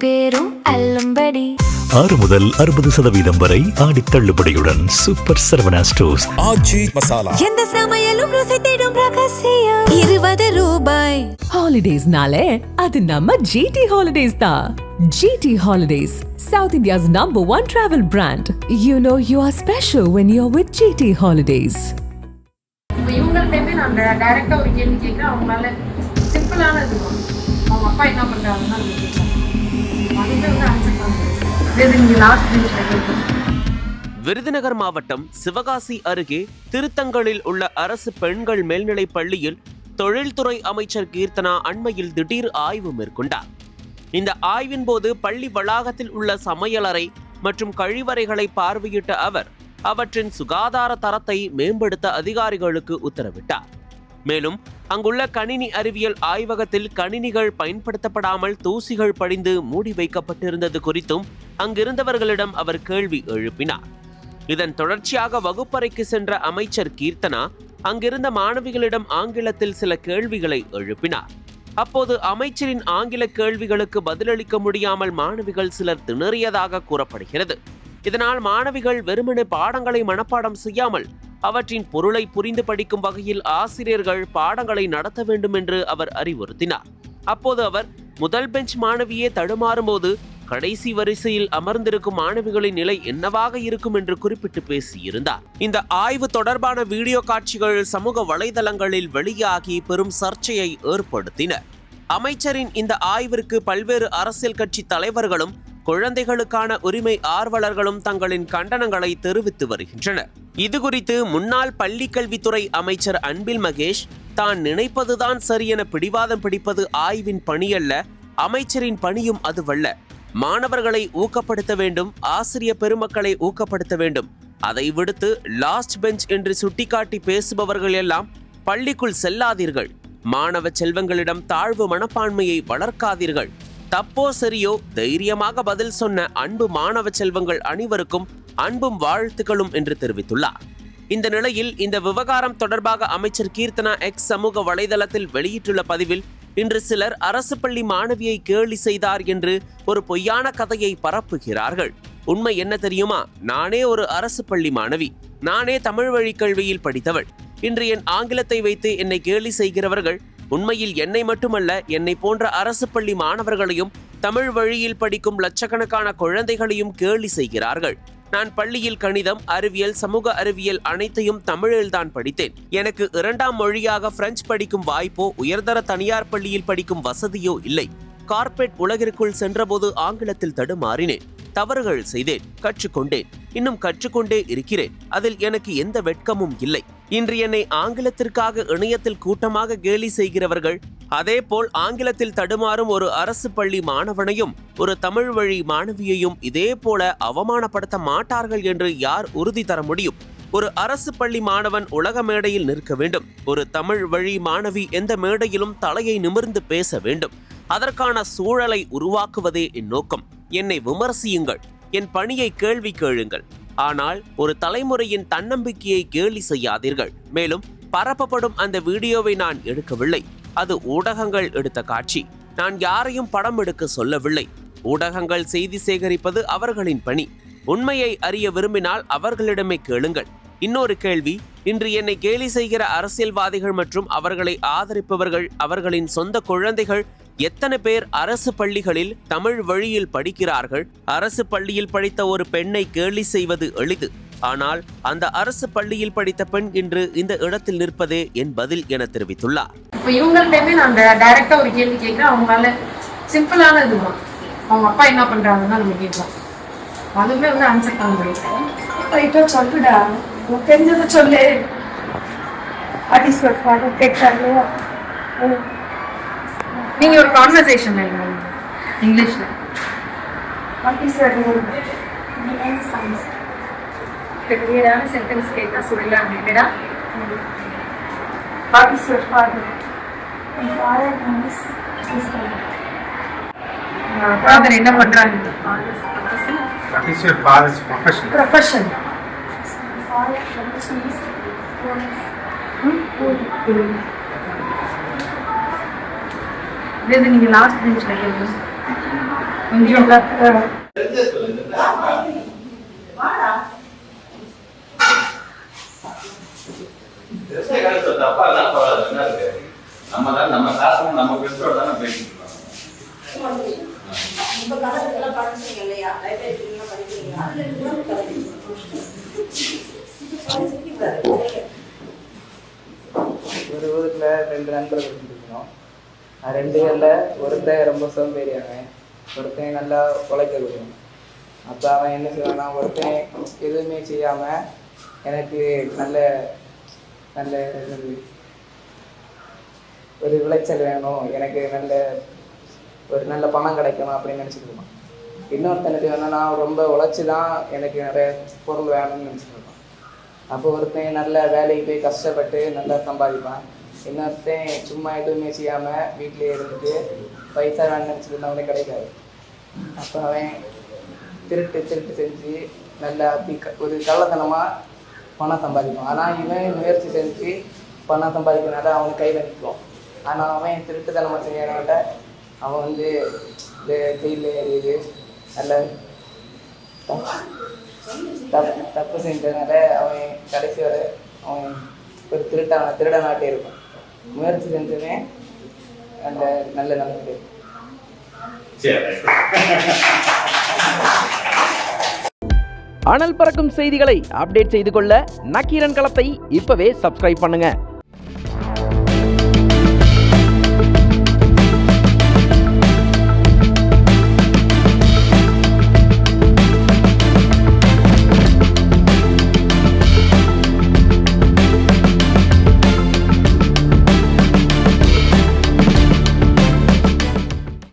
பேரும் அல்லும்படி 6 முதல் 60% வரை ஆடி தள்ளுபடியுடன் சூப்பர் சரவணா ஸ்டோர்ஸ். ஆச்சி மசாலா எந்த சமையலும் ருசி தேடும் ரகசியம் 20 ரூபாய். ஹாலிடேஸ்னாலே அது நம்ம ஜிடி ஹாலிடேஸ் தான். GT holidays, South India's #1 travel brand. You know you are special when you're with GT Holidays. இவங்கள்ட்டே நான் டைரக்டா ஒரு கேள்வி கேட்குறேன். அவங்களால சிம்பிளான இருக்கும். அவங்க அப்பா என்ன பண்றாங்கன்னா அதுவே வந்து ஆன்சர் பண்ணுறேன். விருதுநகர் மாவட்டம் சிவகாசி அருகே திருத்தங்களில் உள்ள அரசு பெண்கள் மேல்நிலைப் பள்ளியில் தொழில்துறை அமைச்சர் கீர்த்தனா அண்மையில் திடீர் ஆய்வு மேற்கொண்டார். இந்த ஆய்வின் போது பள்ளி வளாகத்தில் உள்ள சமையலறை மற்றும் கழிவறைகளை பார்வையிட்ட அவர் அவற்றின் சுகாதார தரத்தை மேம்படுத்த அதிகாரிகளுக்கு உத்தரவிட்டார். மேலும் அங்குள்ள கணினி அறிவியல் ஆய்வகத்தில் கணினிகள் பயன்படுத்தப்படாமல் தூசிகள் படிந்து மூடி வைக்கப்பட்டிருந்தது குறித்தும் அங்கிருந்தவர்களிடம் அவர் கேள்வி எழுப்பினார். இதன் தொடர்ச்சியாக வகுப்பறைக்கு சென்ற அமைச்சர் கீர்த்தனா அங்கிருந்த மாணவிகளிடம் ஆங்கிலத்தில் சில கேள்விகளை எழுப்பினார். அப்போது அமைச்சரின் ஆங்கில கேள்விகளுக்கு பதிலளிக்க முடியாமல் மாணவிகள் சிலர் திணறியதாக கூறப்படுகிறது. இதனால் மாணவிகள் வெறுமனே பாடங்களை மனப்பாடம் செய்யாமல் அவற்றின் பொருளை புரிந்து படிக்கும் வகையில் ஆசிரியர்கள் பாடங்களை நடத்த வேண்டும் என்று அவர் அறிவுறுத்தினார். அப்போது அவர் முதல் பெஞ்ச் மாணவியே தடுமாறும் போது கடைசி வரிசையில் அமர்ந்திருக்கும் மாணவிகளின் நிலை என்னவாக இருக்கும் என்று குறிப்பிட்டு பேசியிருந்தார். இந்த ஆய்வு தொடர்பான வீடியோ காட்சிகள் சமூக வலைதளங்களில் வெளியாகி பெரும் சர்ச்சையை ஏற்படுத்தின. அமைச்சரின் இந்த ஆய்விற்கு பல்வேறு அரசியல் கட்சி தலைவர்களும் குழந்தைகளுக்கான உரிமை ஆர்வலர்களும் தங்களின் கண்டனங்களை தெரிவித்து வருகின்றனர். இதுகுறித்து முன்னாள் பள்ளிக்கல்வித்துறை அமைச்சர் அன்பில் மகேஷ் தான் நினைப்பதுதான் சரியென பிடிவாதம் பிடிப்பது ஆய்வின் பணியல்ல, அமைச்சரின் பணியும் அதுவல்ல. மாணவர்களை ஊக்கப்படுத்த வேண்டும், ஆசிரியர் பெருமக்களை ஊக்கப்படுத்த வேண்டும். அதை விடுத்து லாஸ்ட் பெஞ்ச் என்று சுட்டிக்காட்டி பேசுபவர்கள் எல்லாம் பள்ளிக்குள் செல்லாதீர்கள். மாணவ செல்வங்களிடம் தாழ்வு மனப்பான்மையை வளர்க்காதீர்கள். தப்போ சரியோ தைரியமாக பதில் சொன்ன அன்பு மாணவ செல்வங்கள் அனைவருக்கும் அன்பும் வாழ்த்துக்களும் என்று தெரிவித்துள்ளார். இந்த நிலையில் இந்த விவகாரம் தொடர்பாக அமைச்சர் கீர்த்தனா எக்ஸ் சமூக வலைதளத்தில் வெளியிட்டுள்ள பதிவில் இன்று சிலர் அரசு பள்ளி மாணவியை கேலி செய்தார் என்று ஒரு பொய்யான கதையை பரப்புகிறார்கள். உண்மை என்ன தெரியுமா? நானே ஒரு அரசு பள்ளி மாணவி. நானே தமிழ் வழி கல்வியில் படித்தவள். இன்று என் ஆங்கிலத்தை வைத்து என்னை கேலி செய்கிறவர்கள் உண்மையில் என்னை மட்டுமல்ல, என்னை போன்ற அரசு பள்ளி மாணவர்களையும் தமிழ் வழியில் படிக்கும் லட்சக்கணக்கான குழந்தைகளையும் கேலி செய்கிறார்கள். நான் பள்ளியில் கணிதம், அறிவியல், சமூக அறிவியல் அனைத்தையும் தமிழில்தான் படித்தேன். எனக்கு 2ஆம் மொழியாக பிரெஞ்சு படிக்கும் வாய்ப்போ உயர்தர தனியார் பள்ளியில் படிக்கும் வசதியோ இல்லை. கார்ப்பரேட் உலகிற்குள் சென்றபோது ஆங்கிலத்தில் தடுமாறினேன், தவறுகள் செய்தேன், கற்றுக்கொண்டேன், இன்னும் கற்றுக்கொண்டே இருக்கிறேன். அதில் எனக்கு எந்த வெட்கமும் இல்லை. இன்று என்னை ஆங்கிலத்திற்காக இணையத்தில் கூட்டமாக கேலி செய்கிறவர்கள் அதேபோல் ஆங்கிலத்தில் தடுமாறும் ஒரு அரசு பள்ளி மாணவனையும் ஒரு தமிழ் வழி மாணவியையும் இதே போல அவமானப்படுத்த மாட்டார்கள் என்று யார் உறுதி தர முடியும்? ஒரு அரசு பள்ளி மாணவன் உலக மேடையில் நிற்க வேண்டும். ஒரு தமிழ் வழி மாணவி எந்த மேடையிலும் தலையை நிமிர்ந்து பேச வேண்டும். அதற்கான சூழலை உருவாக்குவதே என் நோக்கம். என்னை விமர்சியுங்கள், என் பணியை கேள்வி கேளுங்கள். ஆனால் ஒரு தலைமுறையின் தன்னம்பிக்கையை கேலி செய்யாதீர்கள். மேலும் பரப்பப்படும் அந்த வீடியோவை நான் எடுக்கவில்லை. அது ஊடகங்கள் எடுத்த காட்சி. நான் யாரையும் படம் எடுக்க சொல்லவில்லை. ஊடகங்கள் செய்தி சேகரிப்பது அவர்களின் பணி. உண்மையை அறிய விரும்பினால் அவர்களிடமே கேளுங்கள். இன்னொரு கேள்வி, இன்று என்னை கேலி செய்கிற அரசியல்வாதிகள் மற்றும் அவர்களை ஆதரிப்பவர்கள் அவர்களின் சொந்த குழந்தைகள் எத்தனை பேர் அரசு பள்ளிகளில் தமிழ் வழியில் படிக்கிறார்கள்? அரசு பள்ளியில் படித்த ஒரு பெண்ணை கேலி செய்வது எளிது. ஆனால் அந்த அரசு பள்ளியில் படித்த பெண் இன்று இந்த இடத்தில் நிற்பதே என் பதில் என தெரிவித்துள்ளார். இப்போ இவங்கள்ட்டே நான் டைரக்டா ஒரு கேள்வி கேட்குறேன். அவங்களால சிம்பிளான இதுதான். அவங்க அப்பா என்ன பண்றாங்கன்னா நம்ம கேட்கலாம். அதுவே வந்து ஆன்சர் பண்ண முடியும். சொல்லுடா, தெரிஞ்சதை சொல்லு. கேட்கறாங்க. நீங்க ஒரு கான்வர்சேஷன் இங்கிலீஷ்ல கிளியரான சென்டென்ஸ் கேட்டா சொல்லலாம். இல்லடா, ஃபாதர் என்ன பண்றாங்க? What is your father's profession? Profession. நீங்க லாஸ்ட் பெஞ்ச்ல கொஞ்சம் நம்ம சாஸ்திரம் நம்ம பெற்றோட தானே பேசிட்டு ஒரு ஊருக்குள்ள 2 நண்பர்கள் இருக்கணும். 2 பேர்ல ஒருத்தன் ரொம்ப சோம்பேறியானவன், ஒருத்தன் நல்லா உழைக்கக்கூடியவன். அப்போ அவன் என்ன செய்வான்னா, ஒருத்தன் எதுவுமே செய்யாம எனக்கு நல்ல நல்ல ஒரு விளைச்சல் வேணும், எனக்கு ஒரு நல்ல பணம் கிடைக்கணும் அப்படின்னு நினச்சிட்டு இருப்பான். இன்னொருத்தனுக்கு வேணா நான் ரொம்ப உழைச்சி தான் எனக்கு நிறைய பொருள் வேணும்னு நினச்சிட்டு இருப்பான். அப்போ ஒருத்தன் நல்ல வேலைக்கு போய் கஷ்டப்பட்டு நல்லா சம்பாதிப்பான். இன்னொருத்தன் சும்மா எதுவுமே செய்யாமல் வீட்டிலே இருந்துட்டு பைசா வேணும்னு நினச்சிட்டு இருந்தவனே கிடைக்காது. அப்போ அவன் திருட்டு செஞ்சு நல்லா ஒரு கள்ளத்தனமாக பணம் சம்பாதிப்பான். ஆனால் இவன் முயற்சி செஞ்சு பணம் சம்பாதிக்கிறனால அவனுக்கு கையில் நிற்கும். ஆனால் அவன் திருட்டுத்தனமாக செய்யறனால அவன் வந்து ஜெயிலில் ஏறியது நல்ல தப்பு செஞ்சதுனால அவன் கடைசி வரை அவன் ஒரு திருடனாட்டே இருப்பான். முயற்சி செஞ்சதுமே நல்ல நம்பிக்கை. அனல் பறக்கும் செய்திகளை அப்டேட் செய்து கொள்ள நக்கீரன் களத்தை இப்பவே சப்ஸ்கிரைப் பண்ணுங்க.